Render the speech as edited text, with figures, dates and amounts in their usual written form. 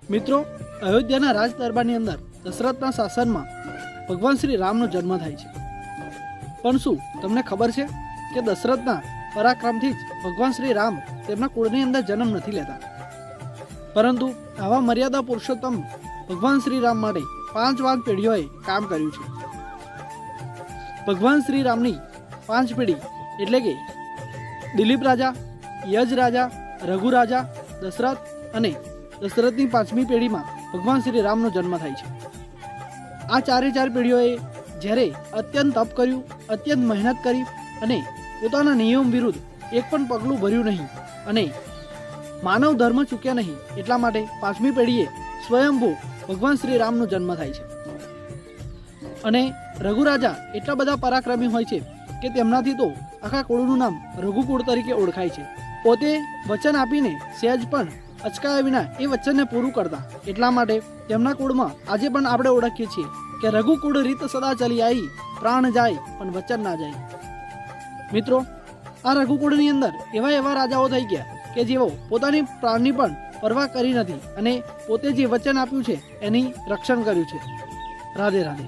મિત્રો, અયોધ્યાના રાજ દરબારની અંદર દશરથના શાસનમાં ભગવાન શ્રી રામનો જન્મ થાય છે. પણ શું તમને ખબર છે કે દશરથના પરાક્રમથી જ ભગવાન શ્રી રામ તેમના કુળની અંદર જન્મ નથી લેતા, પરંતુ આવા મર્યાદા પુરુષોત્તમ ભગવાન શ્રી રામ માટે 5 વાઘ પેઢીઓએ કામ કર્યું છે. ભગવાન શ્રી રામની 5 પેઢી એટલે કે દિલીપ રાજા, યજ રાજા, રઘુ રાજા, દશરથ અને દશરથની 5મી પેઢીમાં ભગવાન શ્રી રામનો જન્મ થાય છે. આ 4 પેઢીઓએ જ્યારે અત્યંત તપ કર્યું, અત્યંત મહેનત કરી અને પોતાના નિયમ વિરુદ્ધ એક પણ પગલું ભર્યું નહીં અને માનવ ધર્મ ચૂક્યા નહીં, એટલા માટે 5મી પેઢીએ સ્વયંભૂ ભગવાન શ્રી રામનો જન્મ થાય છે. અને રઘુ રાજા એટલા બધા પરાક્રમી હોય છે કે તેમનાથી તો આખા કુળનું નામ રઘુકુળ તરીકે ઓળખાય છે. પોતે વચન આપીને સહેજ પણ અચકાયા વિના એ વચનને પૂરું કરતા, એટલા માટે તેમના કુળમાં આજે પણ આપણે ઓળખીએ છીએ કે રઘુકુળ રીત સદા ચલી આવી, પ્રાણ જાય પણ વચન ના જાય. મિત્રો, આ રઘુકુળની અંદર એવા રાજાઓ થઈ ગયા કે જેઓ પોતાની પ્રાણની પણ પરવા કરી નથી અને પોતે જે વચન આપ્યું છે એની રક્ષણ કર્યું છે. રાધે રાધે.